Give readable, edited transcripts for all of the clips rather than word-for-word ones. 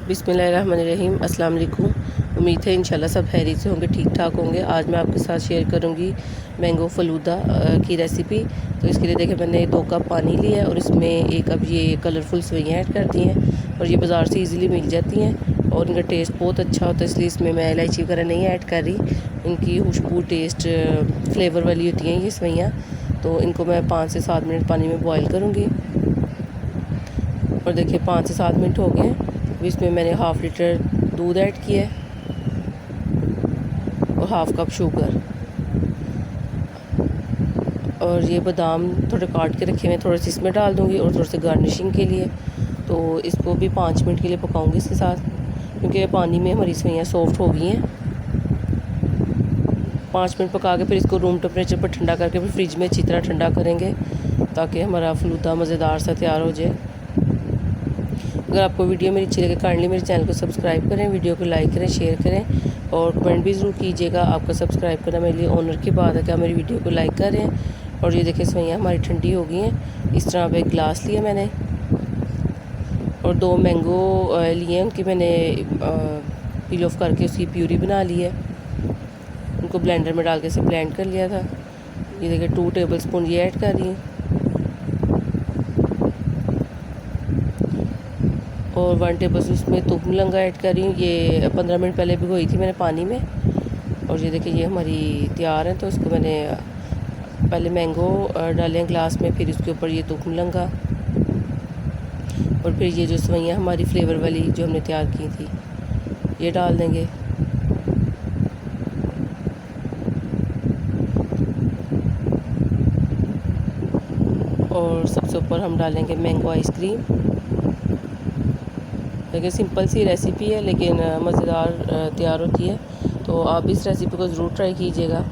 बिस्मिल्लाहिर्रहमानिर्रहीम। अस्सलाम वालेकुम। उम्मीद है इंशाल्लाह सब खैरियत से होंगे, ठीक ठाक होंगे। आज मैं आपके साथ शेयर करूंगी मैंगो फ़लूदा की रेसिपी। तो इसके लिए देखिए मैंने 2 कप पानी लिया है और इसमें 1 कप ये कलरफुल सेवइयाँ ऐड कर दी हैं और ये बाज़ार से इजीली मिल जाती हैं और इनका टेस्ट बहुत अच्छा होता है, इसलिए इसमें मैं इलायची वगैरह नहीं ऐड कर रही। इनकी खुशबू टेस्ट फ्लेवर वाली होती हैं ये सेवइयाँ। तो इनको मैं 5 से 7 मिनट पानी में बॉयल करूँगी और देखिए 5 से 7 मिनट हो गए हैं। अब इसमें मैंने हाफ़ लीटर दूध ऐड किया है और हाफ़ कप शुगर और ये बादाम थोड़े काट के रखे हुए हैं, थोड़े से इसमें डाल दूँगी और थोड़े से गार्निशिंग के लिए। तो इसको भी 5 मिनट के लिए पकाऊँगी इसके साथ, क्योंकि पानी में हमारी सेवइयाँ सॉफ्ट हो गई हैं। 5 मिनट पका के फिर इसको रूम टेम्परेचर पर ठंडा करके फिर फ्रिज में अच्छी तरह ठंडा करेंगे ताकि हमारा फ़लूदा मज़ेदार सा तैयार हो जाए। अगर आपको वीडियो मेरी अच्छी लगे काइंडली मेरे चैनल को सब्सक्राइब करें, वीडियो को लाइक करें, शेयर करें और कमेंट भी ज़रूर कीजिएगा। आपका सब्सक्राइब करना मेरे लिए ऑनर की बात है कि आप मेरी वीडियो को लाइक करें। और ये देखिए सेवइयाँ हमारी ठंडी हो गई हैं। इस तरह पे एक गिलास लिया मैंने और 2 मैंगो लिए, उनकी मैंने पील ऑफ करके उसकी प्यूरी बना ली है। उनको ब्लेंडर में डाल के इसे ब्लेंड कर लिया था। ये देखिए 2 टेबल स्पून ये ऐड कर रही हूँ और 1 टेबल स्पून उसमें तुप लंगा ऐड कर रही हूँ। ये 15 मिनट पहले भिगोई थी मैंने पानी में और ये देखिए ये हमारी तैयार है। तो इसको मैंने पहले मैंगो डालें ग्लास में, फिर उसके ऊपर ये तुप लंगा और फिर ये जो सेवइयाँ हमारी फ्लेवर वाली जो हमने तैयार की थी ये डाल देंगे। और सबसे ऊपर हम डालेंगे मैंगो आइसक्रीम। देखिए सिंपल सी रेसिपी है लेकिन मज़ेदार तैयार होती है। तो आप इस रेसिपी को ज़रूर ट्राई कीजिएगा।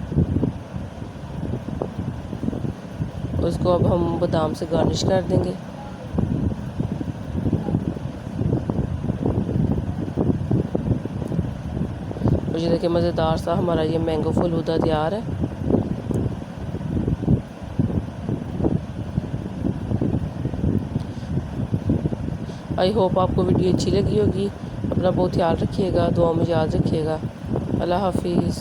उसको अब हम बादाम से गार्निश कर देंगे। और ये देखिए मज़ेदार सा हमारा ये मैंगो फ़लूदा तैयार है। आई होप आपको वीडियो अच्छी लगी होगी। अपना बहुत ख्याल रखिएगा, दुआ में याद रखिएगा। अल्लाह हाफिज़।